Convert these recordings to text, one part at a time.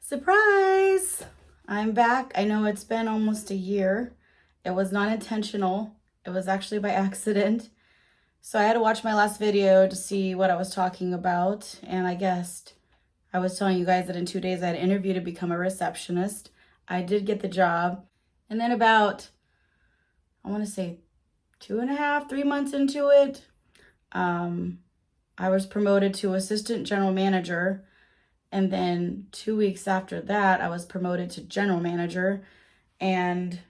Surprise! I'm back. I know it's been almost a year. It was not intentional. It was actually by accident. So I had to watch my last video to see what I was talking about. And I guessed I was telling you guys that in 2 days I had an interview to become a receptionist. I did get the job. And then about, I want to say 2.5, 3 months into it, I was promoted to assistant general manager. And then 2 weeks after that, I was promoted to general manager. And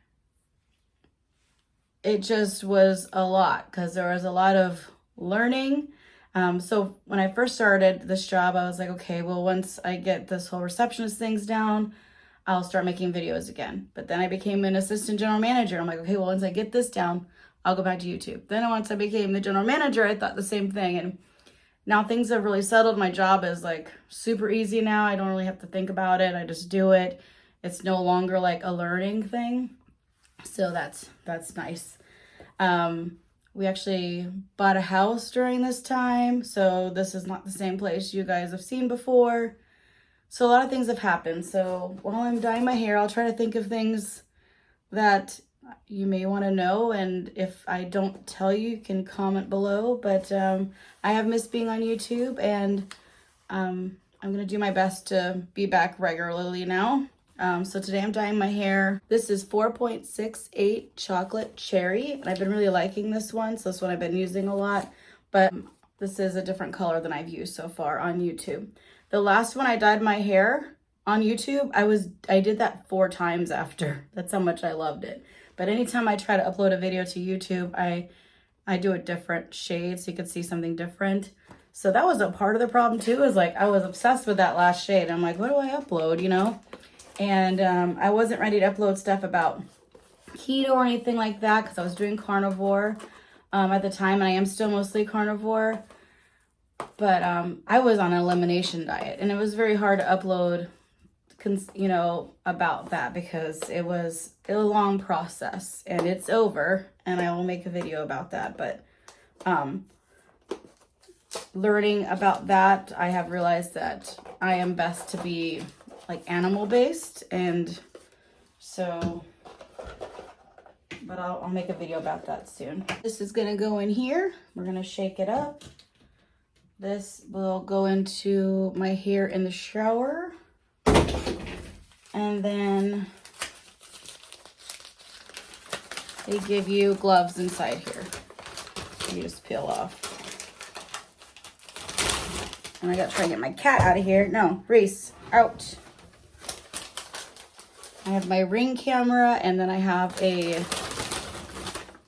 it just was a lot because there was a lot of learning. So when I first started this job, I was like, okay, well, once I get this whole receptionist things down, I'll start making videos again. But then I became an assistant general manager. I'm like, okay, well, once I get this down, I'll go back to YouTube. Then once I became the general manager, I thought the same thing. And now things have really settled. My job is like super easy now. I don't really have to think about it. I just do it. It's no longer like a learning thing. So that's nice. We actually bought a house during this time. So this is not the same place you guys have seen before. So a lot of things have happened. So while I'm dyeing my hair, I'll try to think of things that you may want to know. And if I don't tell you, you can comment below. But I have missed being on YouTube, and I'm going to do my best to be back regularly now. So today I'm dyeing my hair. This is 4.68 chocolate cherry, and I've been really liking this one. So this one I've been using a lot, but this is a different color than I've used so far on YouTube. The last one I dyed my hair on YouTube, I did that 4 times after. That's how much I loved it. But anytime I try to upload a video to YouTube, I do a different shade so you could see something different. So that was a part of the problem too, is like I was obsessed with that last shade. I'm like, what do I upload, you know? And I wasn't ready to upload stuff about keto or anything like that because I was doing carnivore at the time, and I am still mostly carnivore. But I was on an elimination diet, and it was very hard to upload, you know, about that because it was a long process, and it's over, and I will make a video about that. But learning about that, I have realized that I am best to be like animal based, and so, but I'll make a video about that soon. This is gonna go in here. We're gonna shake it up. This will go into my hair in the shower. And then they give you gloves inside here. You just peel off. And I gotta try and get my cat out of here. No, Reese, out. I have my Ring camera, and then I have a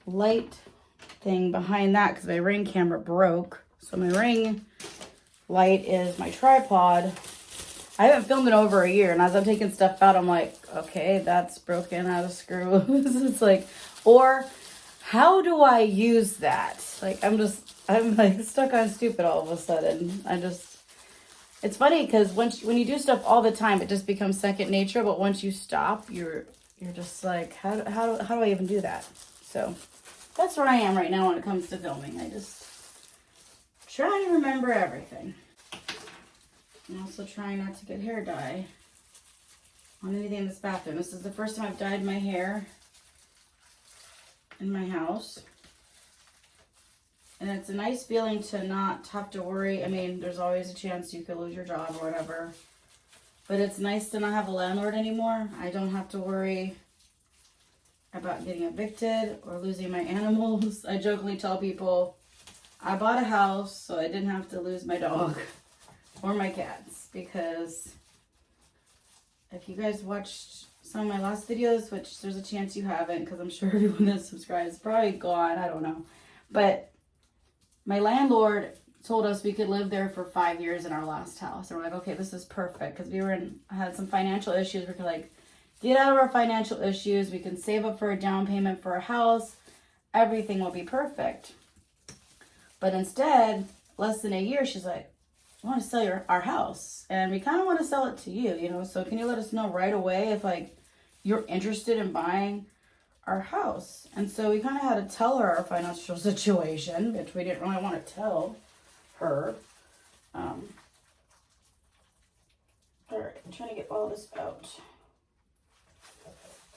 light thing behind that because my Ring camera broke. So my Ring light is my tripod. I haven't filmed in over a year, and as I'm taking stuff out, I'm like, okay, that's broken out of screws. It's like, or how do I use that? Like, I'm like stuck on stupid all of a sudden. It's funny because when you do stuff all the time, it just becomes second nature. But once you stop, you're just like, how do I even do that? So that's where I am right now when it comes to filming. I just try to remember everything. I'm also trying not to get hair dye on anything in this bathroom. This is the first time I've dyed my hair in my house. And it's a nice feeling to not have to worry. I mean, there's always a chance you could lose your job or whatever. But it's nice to not have a landlord anymore. I don't have to worry about getting evicted or losing my animals. I jokingly tell people, I bought a house so I didn't have to lose my dog or my cats. Because if you guys watched some of my last videos, which there's a chance you haven't because I'm sure everyone that subscribes is probably gone. I don't know. But my landlord told us we could live there for 5 years in our last house. And we're like, okay, this is perfect. Because we had some financial issues. We could like get out of our financial issues. We can save up for a down payment for a house. Everything will be perfect. But instead, less than a year, she's like, I want to sell our house. And we kind of want to sell it to you, you know. So can you let us know right away if like you're interested in buying our house? And so we kind of had to tell her our financial situation, which we didn't really want to tell her. All right, I'm trying to get all this out.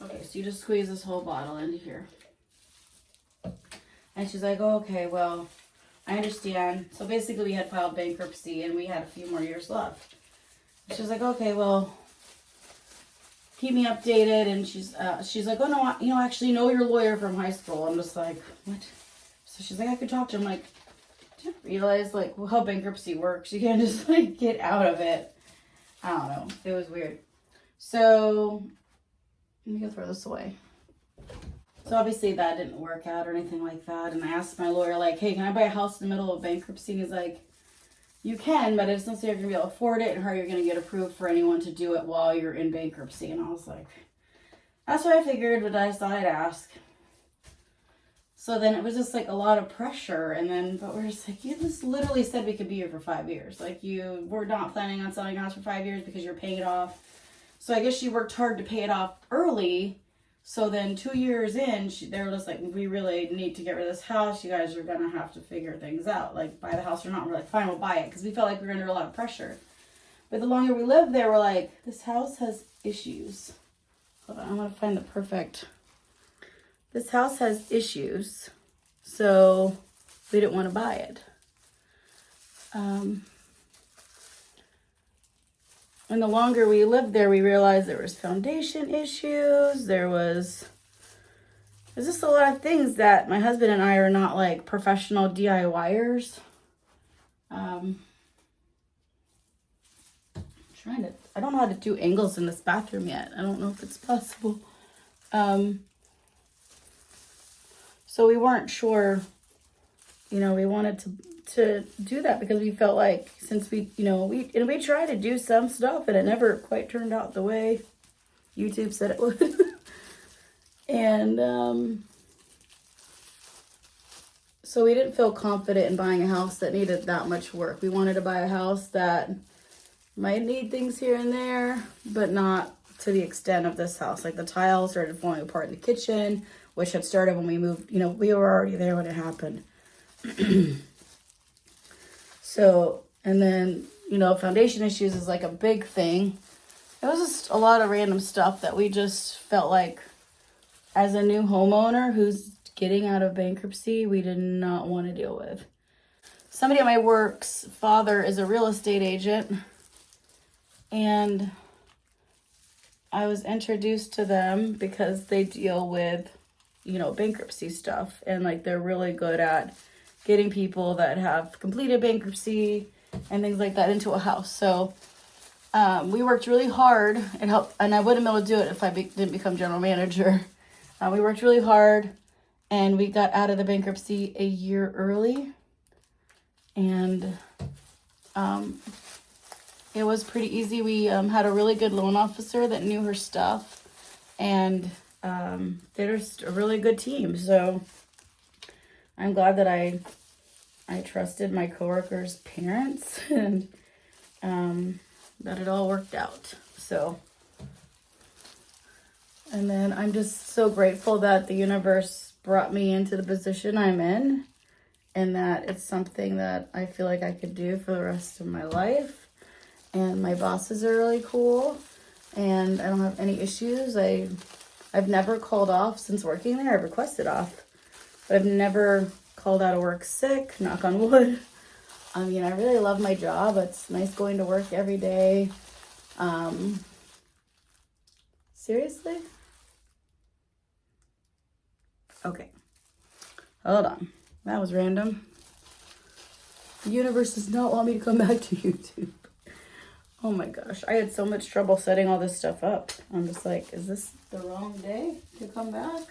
Okay, so you just squeeze this whole bottle into here. And she's like, oh, okay, well, I understand. So basically we had filed bankruptcy and we had a few more years left. She's like, okay, well, keep me updated. And she's like, oh no, I actually know your lawyer from high school. I'm just like, what? So she's like, I could talk to him. I'm like, didn't realize like how bankruptcy works. You can't just like get out of it. I don't know. It was weird. So let me go throw this away. So obviously that didn't work out or anything like that. And I asked my lawyer, like, hey, can I buy a house in the middle of bankruptcy? And he's like, you can, but it's not so you're going to be able to afford it and how you're going to get approved for anyone to do it while you're in bankruptcy. And I was like, that's what I figured, but I thought I'd ask. So then it was just like a lot of pressure. And then, but we're just like, you just literally said we could be here for 5 years. Like you were not planning on selling a house for 5 years because you're paying it off. So I guess she worked hard to pay it off early. So then 2 years in, they were just like, we really need to get rid of this house. You guys are going to have to figure things out. Like, buy the house or not. We're like, fine, we'll buy it. Because we felt like we were under a lot of pressure. But the longer we lived there, we're like, this house has issues. Hold on, I'm going to find the perfect. This house has issues. So we didn't want to buy it. And the longer we lived there, we realized there was foundation issues. There's just a lot of things that my husband and I are not like professional DIYers. I don't know how to do angles in this bathroom yet. I don't know if it's possible. So we weren't sure, we wanted to do that because we felt like since we tried to do some stuff and it never quite turned out the way YouTube said it would. And so we didn't feel confident in buying a house that needed that much work. We wanted to buy a house that might need things here and there, but not to the extent of this house. Like the tiles started falling apart in the kitchen, which had started when we moved. We were already there when it happened. So, and then, foundation issues is like a big thing. It was just a lot of random stuff that we just felt like as a new homeowner who's getting out of bankruptcy, we did not want to deal with. Somebody at my work's father is a real estate agent, and I was introduced to them because they deal with, bankruptcy stuff, and like they're really good at getting people that have completed bankruptcy and things like that into a house. So we worked really hard and I wouldn't be able to do it if I didn't become general manager. We worked really hard and we got out of the bankruptcy a year early. And it was pretty easy. We had a really good loan officer that knew her stuff, and they're just a really good team. So I'm glad that I trusted my coworkers' parents and that it all worked out. So, and then I'm just so grateful that the universe brought me into the position I'm in, and that it's something that I feel like I could do for the rest of my life. And my bosses are really cool, and I don't have any issues. I've never called off since working there. I've requested off, but I've never called out of work sick, knock on wood. I really love my job. It's nice going to work every day. Seriously? Okay. Hold on. That was random. The universe does not want me to come back to YouTube. Oh my gosh. I had so much trouble setting all this stuff up. I'm just like, is this the wrong day to come back?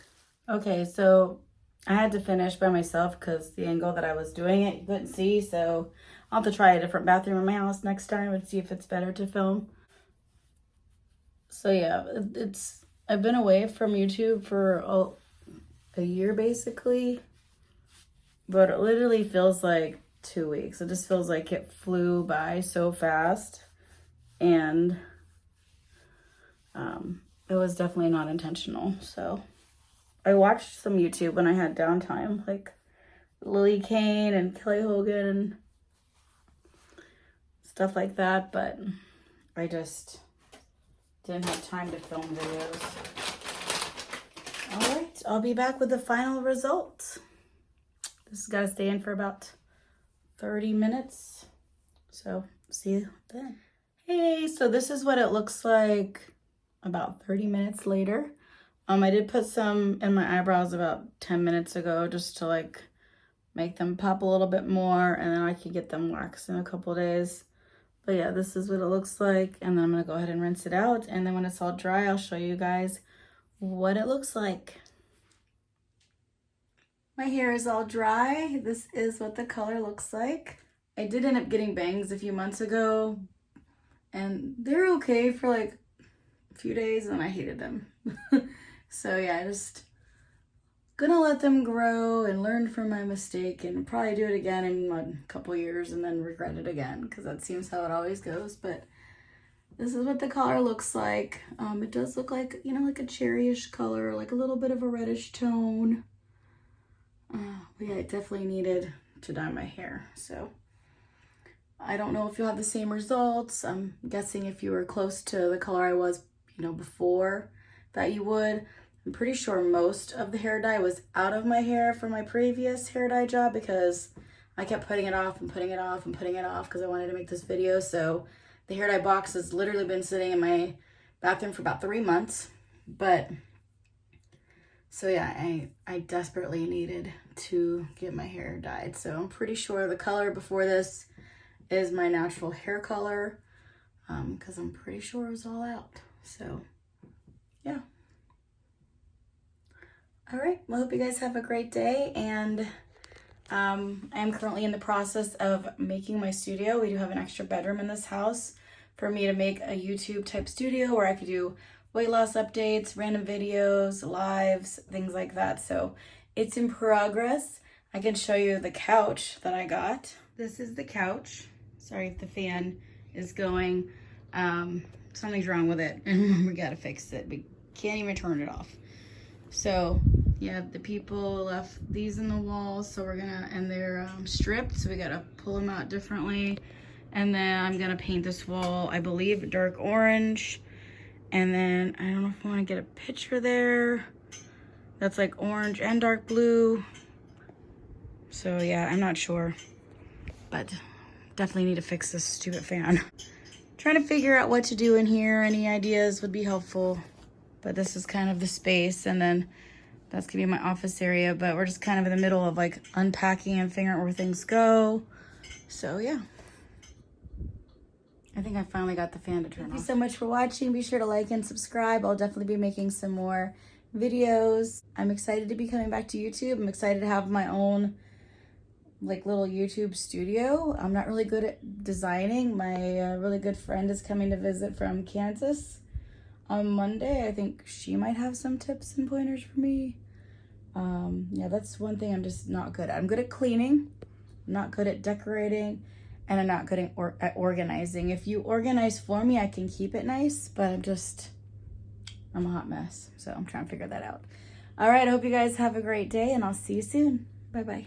Okay, so I had to finish by myself because the angle that I was doing it, you couldn't see. So I'll have to try a different bathroom in my house next time and see if it's better to film. So yeah, I've been away from YouTube for a year basically, but it literally feels like 2 weeks. It just feels like it flew by so fast, and it was definitely not intentional. So I watched some YouTube when I had downtime, like Lily Kane and Kelly Hogan and stuff like that, but I just didn't have time to film videos. All right, I'll be back with the final result. This has got to stay in for about 30 minutes. So see you then. Hey, so this is what it looks like about 30 minutes later. I did put some in my eyebrows about 10 minutes ago just to like make them pop a little bit more, and then I could get them waxed in a couple days. But yeah, this is what it looks like, and then I'm gonna go ahead and rinse it out, and then when it's all dry, I'll show you guys what it looks like. My hair is all dry. This is what the color looks like. I did end up getting bangs a few months ago, and they're okay for like a few days, and I hated them. So yeah, I just gonna let them grow and learn from my mistake, and probably do it again in a couple years and then regret it again, because that seems how it always goes. But this is what the color looks like. It does look like, you know, like a cherryish color, like a little bit of a reddish tone. But yeah, it definitely needed to dye my hair. So I don't know if you'll have the same results. I'm guessing if you were close to the color I was, you know, before, that you would. I'm pretty sure most of the hair dye was out of my hair from my previous hair dye job, because I kept putting it off and putting it off and putting it off because I wanted to make this video. So the hair dye box has literally been sitting in my bathroom for about 3 months. But so yeah, I desperately needed to get my hair dyed. So I'm pretty sure the color before this is my natural hair color, because I'm pretty sure it was all out. So yeah. All right, well, I hope you guys have a great day, and I'm currently in the process of making my studio. We do have an extra bedroom in this house for me to make a YouTube type studio where I could do weight loss updates, random videos, lives, things like that. So it's in progress. I can show you the couch that I got. This is the couch. Sorry if the fan is going. Something's wrong with it and we gotta fix it. We can't even turn it off. So yeah, the people left these in the walls, so we're gonna, and they're stripped, so we gotta pull them out differently. And then I'm gonna paint this wall, I believe, dark orange. And then I don't know if I wanna get a picture there. That's like orange and dark blue. So yeah, I'm not sure, but definitely need to fix this stupid fan. Trying to figure out what to do in here. Any ideas would be helpful. But this is kind of the space, and then that's gonna be my office area, but we're just kind of in the middle of like unpacking and figuring out where things go. So yeah. I think I finally got the fan to turn off. Thank you so much for watching. Be sure to like and subscribe. I'll definitely be making some more videos. I'm excited to be coming back to YouTube. I'm excited to have my own like little YouTube studio. I'm not really good at designing. My really good friend is coming to visit from Kansas on Monday. I think she might have some tips and pointers for me. Yeah, that's one thing I'm just not good at. I'm good at cleaning, I'm not good at decorating, and I'm not good at organizing. If you organize for me, I can keep it nice, but I'm a hot mess. So I'm trying to figure that out. All right, I hope you guys have a great day, and I'll see you soon. Bye-bye.